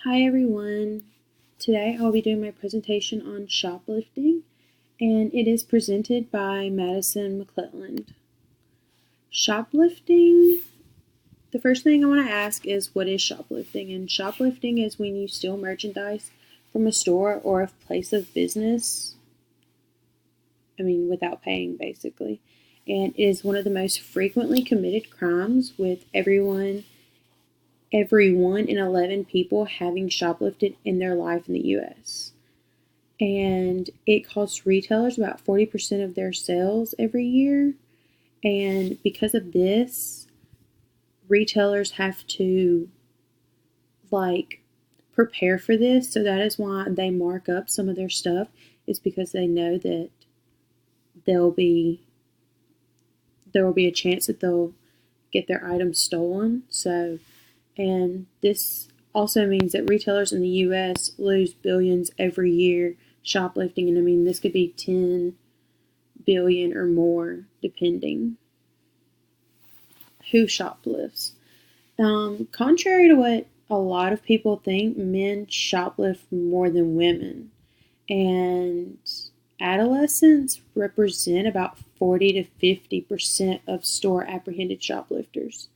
Hi everyone. Today I'll be doing my presentation on shoplifting, and it is presented by Madison McClelland. Shoplifting, the first thing I want to ask is, what is shoplifting? And shoplifting is when you steal merchandise from a store or a place of business, without paying basically. And it is one of the most frequently committed crimes, with every 1 in 11 people having shoplifted in their life in the U.S. And it costs retailers about 40% of their sales every year. And because of this, retailers have to prepare for this. So that is why they mark up some of their stuff, is because they know that there will be a chance that they'll get their items stolen. And this also means that retailers in the U.S. lose billions every year shoplifting. And this could be 10 billion or more, depending who shoplifts. Contrary to what a lot of people think, men shoplift more than women. And adolescents represent about 40 to 50% of store apprehended shoplifters.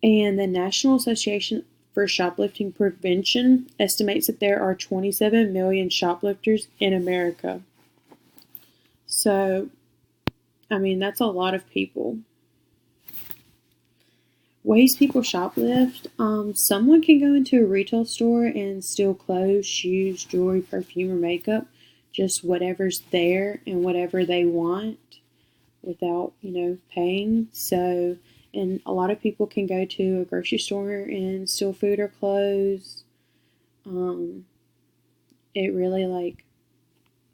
And the National Association for Shoplifting Prevention estimates that there are 27 million shoplifters in America. So, that's a lot of people. Ways people shoplift. Someone can go into a retail store and steal clothes, shoes, jewelry, perfume, or makeup, just whatever's there and whatever they want without, paying. And a lot of people can go to a grocery store and steal food or clothes. It really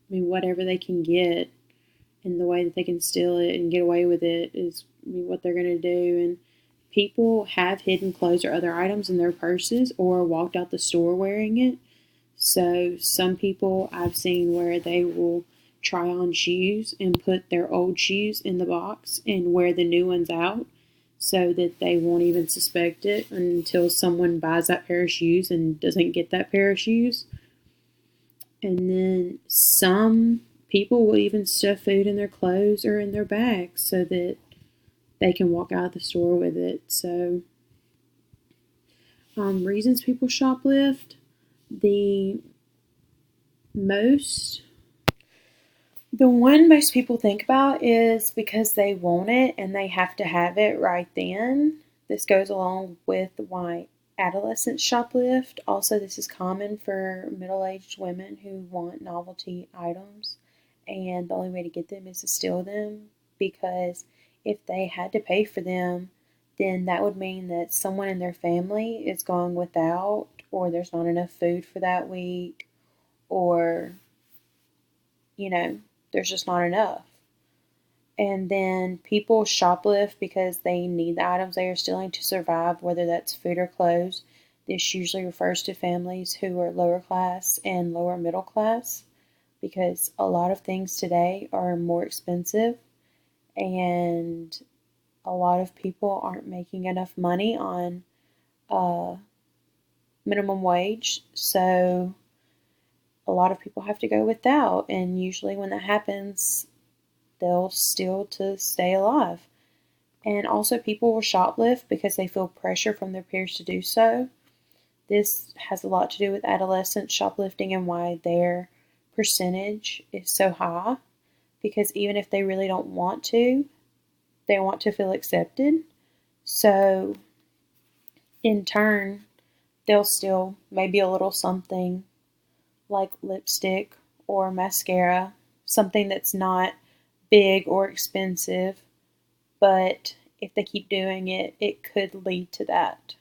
whatever they can get, and the way that they can steal it and get away with it is what they're going to do. And people have hidden clothes or other items in their purses or walked out the store wearing it. So some people I've seen where they will try on shoes and put their old shoes in the box and wear the new ones out, so that they won't even suspect it until someone buys that pair of shoes and doesn't get that pair of shoes. And then some people will even stuff food in their clothes or in their bags so that they can walk out of the store with it. So, reasons people shoplift. The one most people think about is because they want it and they have to have it right then. This goes along with why adolescents shoplift. Also, this is common for middle-aged women who want novelty items, and the only way to get them is to steal them, because if they had to pay for them, then that would mean that someone in their family is going without, or there's not enough food for that week, or there's just not enough. And then people shoplift because they need the items they are stealing to survive, whether that's food or clothes. This usually refers to families who are lower class and lower middle class, because a lot of things today are more expensive, and a lot of people aren't making enough money on minimum wage. So a lot of people have to go without, and usually when that happens, they'll steal to stay alive. And also, people will shoplift because they feel pressure from their peers to do so. This has a lot to do with adolescents shoplifting and why their percentage is so high, because even if they really don't want to, they want to feel accepted. So in turn, they'll steal maybe a little something like lipstick or mascara, something that's not big or expensive, but if they keep doing it, it could lead to that.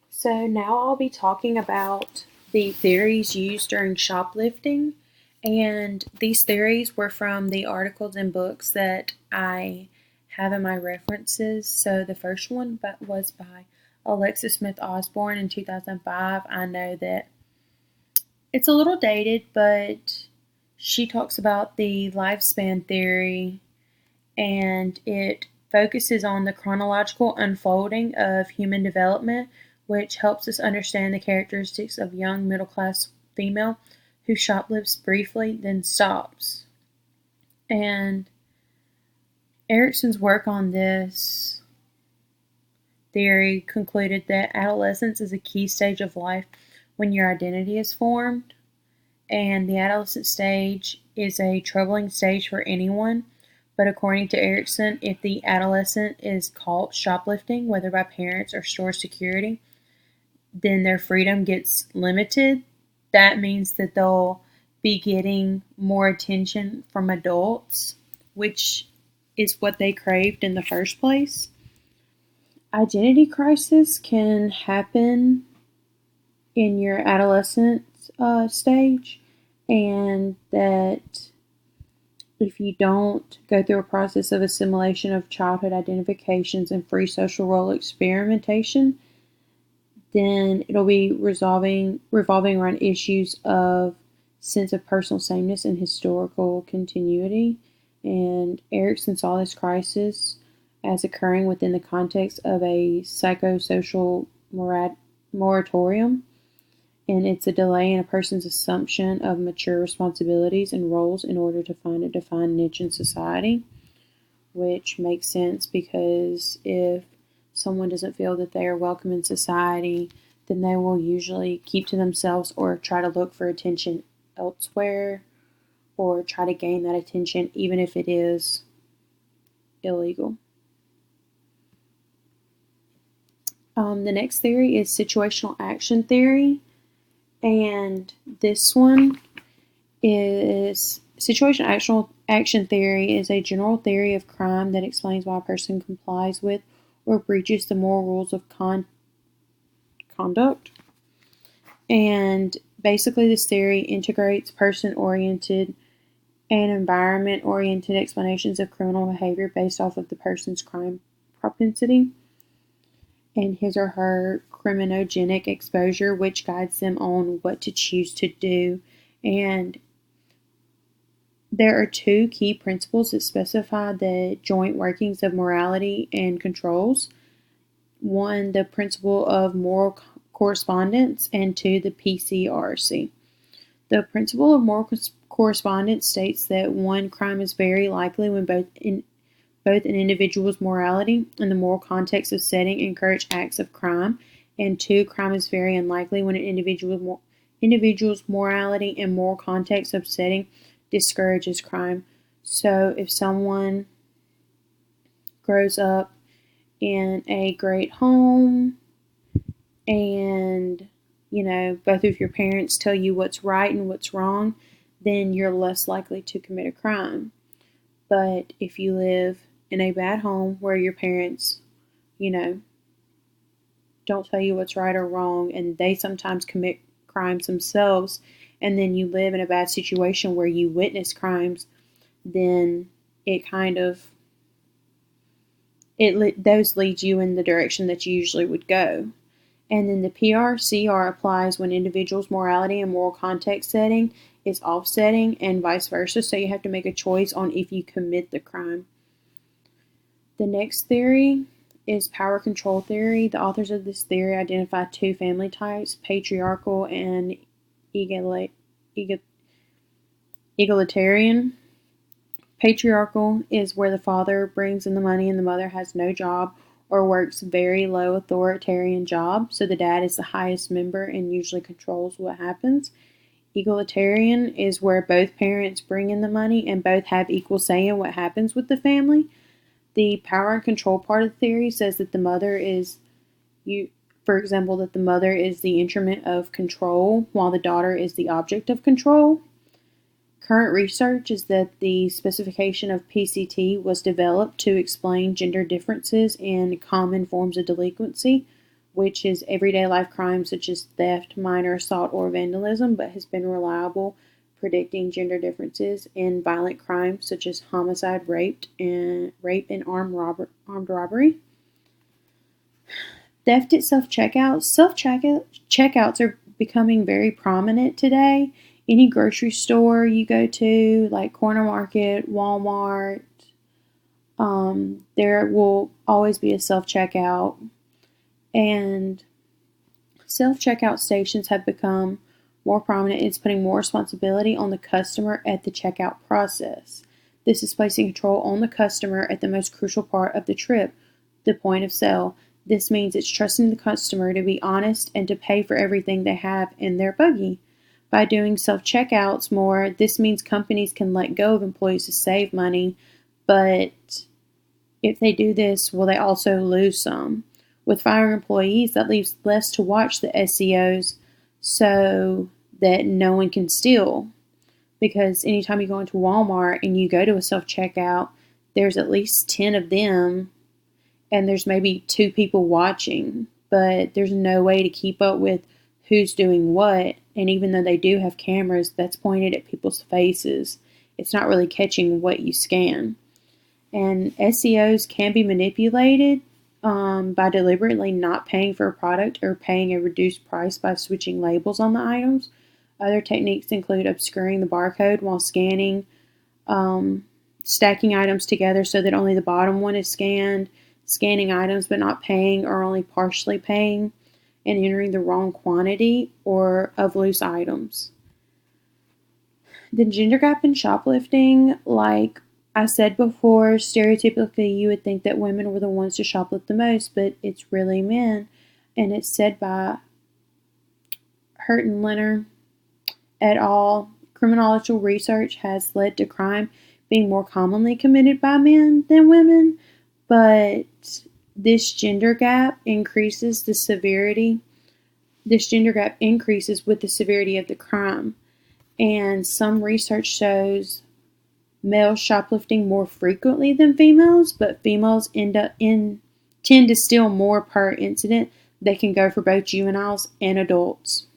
So now I'll be talking about the theories used during shoplifting, and these theories were from the articles and books that I have in my references. So the first one was by Alexis Smith Osborne in 2005. I know that it's a little dated, but she talks about the lifespan theory, and it focuses on the chronological unfolding of human development, which helps us understand the characteristics of young middle-class female who shoplifts briefly, then stops. And Erickson's work on this theory concluded that adolescence is a key stage of life when your identity is formed, and the adolescent stage is a troubling stage for anyone. But according to Erickson, if the adolescent is caught shoplifting, whether by parents or store security, then their freedom gets limited. That means that they'll be getting more attention from adults, which is what they craved in the first place. Identity crisis can happen in your adolescent stage, and that if you don't go through a process of assimilation of childhood identifications and free social role experimentation, then it'll be revolving around issues of sense of personal sameness and historical continuity. And Erickson saw this crisis as occurring within the context of a psychosocial moratorium, and it's a delay in a person's assumption of mature responsibilities and roles in order to find a defined niche in society, which makes sense because if someone doesn't feel that they are welcome in society, then they will usually keep to themselves or try to look for attention elsewhere or try to gain that attention even if it is illegal. The next theory is situational action theory, and this one is situational action theory is a general theory of crime that explains why a person complies with or breaches the moral rules of conduct. And basically, this theory integrates person-oriented and environment-oriented explanations of criminal behavior based off of the person's crime propensity and his or her criminogenic exposure, which guides them on what to choose to do. And there are two key principles that specify the joint workings of morality and controls. One, the principle of moral correspondence, and two, the PCRC. The principle of moral correspondence states that one, crime is very likely when both an individual's morality and the moral context of setting encourage acts of crime, and two, crime is very unlikely when an individual's morality and moral context of setting discourages crime. So if someone grows up in a great home and both of your parents tell you what's right and what's wrong, then you're less likely to commit a crime. But if you live in a bad home where your parents, don't tell you what's right or wrong, and they sometimes commit crimes themselves, and then you live in a bad situation where you witness crimes, then those lead you in the direction that you usually would go. And then the PRCR applies when individuals' morality and moral context setting is offsetting and vice versa, so you have to make a choice on if you commit the crime. The next theory is power control theory. The authors of this theory identify two family types, patriarchal and egalitarian. Patriarchal is where the father brings in the money and the mother has no job or works very low authoritarian job, so the dad is the highest member and usually controls what happens. Egalitarian is where both parents bring in the money and both have equal say in what happens with the family. The power and control part of the theory says that the mother is, that the mother is the instrument of control while the daughter is the object of control. Current research is that the specification of PCT was developed to explain gender differences in common forms of delinquency, which is everyday life crimes such as theft, minor assault, or vandalism, but has been reliable predicting gender differences in violent crimes such as homicide, rape, and armed robbery. Theft at self-checkouts. Self-checkouts are becoming very prominent today. Any grocery store you go to, like Corner Market, Walmart, There will always be a self-checkout, and self-checkout stations have become more prominent. It's putting more responsibility on the customer at the checkout process. This is placing control on the customer at the most crucial part of the trip, the point of sale. This means it's trusting the customer to be honest and to pay for everything they have in their buggy. By doing self-checkouts more, this means companies can let go of employees to save money, but if they do this, will they also lose some? With firing employees, that leaves less to watch the SEOs so that no one can steal. Because anytime you go into Walmart and you go to a self checkout, there's at least 10 of them, and there's maybe 2 people watching, but there's no way to keep up with who's doing what. And even though they do have cameras that's pointed at people's faces, it's not really catching what you scan. And SEOs can be manipulated by deliberately not paying for a product or paying a reduced price by switching labels on the items. Other techniques include obscuring the barcode while scanning, stacking items together so that only the bottom one is scanned, scanning items but not paying or only partially paying, and entering the wrong quantity or of loose items. The gender gap in shoplifting, like I said before, stereotypically you would think that women were the ones to shoplift the most, but it's really men. And it's said by Hurt and Leonard et al. Criminological research has led to crime being more commonly committed by men than women, but this gender gap increases with the severity of the crime. And some research shows males shoplifting more frequently than females, but females tend to steal more per incident. They can go for both juveniles and adults.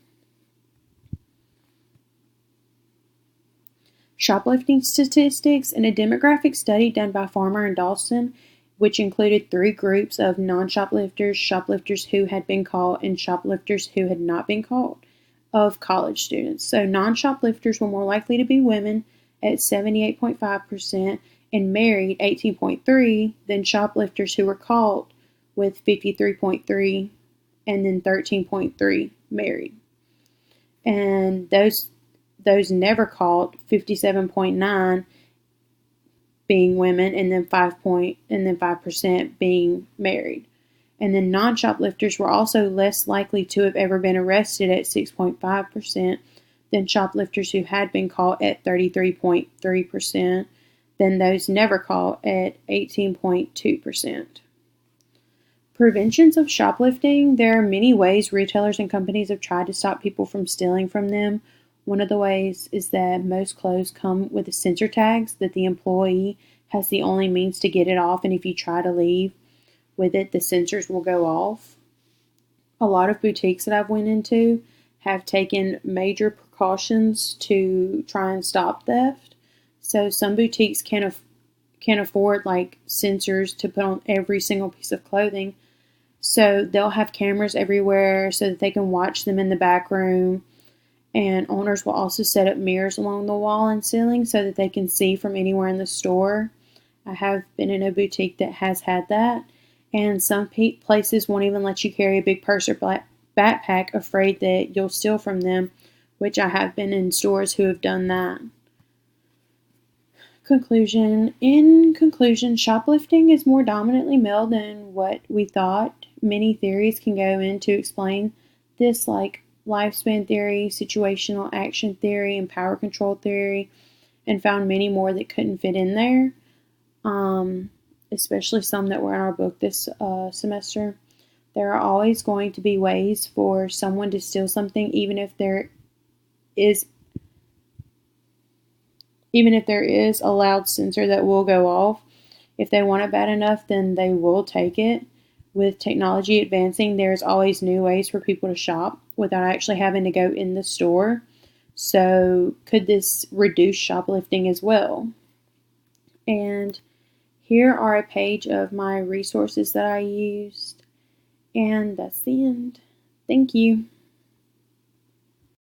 Shoplifting statistics in a demographic study done by Farmer and Dawson, which included 3 groups of non-shoplifters, shoplifters who had been caught, and shoplifters who had not been caught, of college students. So non-shoplifters were more likely to be women at 78.5% and married 18.3% than shoplifters who were caught with 53.3% and then 13.3% married. And those never caught, 57.9% being women, and then 5% being married. And then non-shoplifters were also less likely to have ever been arrested at 6.5% than shoplifters who had been caught at 33.3%, than those never caught at 18.2%. Preventions of shoplifting. There are many ways retailers and companies have tried to stop people from stealing from them. One of the ways is that most clothes come with sensor tags that the employee has the only means to get it off, and if you try to leave with it, the sensors will go off. A lot of boutiques that I've went into have taken major precautions to try and stop theft. So some boutiques can't afford like sensors to put on every single piece of clothing. So they'll have cameras everywhere so that they can watch them in the back room. And owners will also set up mirrors along the wall and ceiling so that they can see from anywhere in the store. I have been in a boutique that has had that. And some places won't even let you carry a big purse or backpack, afraid that you'll steal from them, which I have been in stores who have done that. Conclusion. In conclusion, shoplifting is more dominantly male than what we thought. Many theories can go in to explain this, like lifespan theory, situational action theory, and power control theory, and found many more that couldn't fit in there, especially some that were in our book this semester. There are always going to be ways for someone to steal something, even if there is a loud sensor that will go off. If they want it bad enough, then they will take it. With technology advancing, there's always new ways for people to shop without actually having to go in the store. So could this reduce shoplifting as well? And here are a page of my resources that I used. And that's the end. Thank you.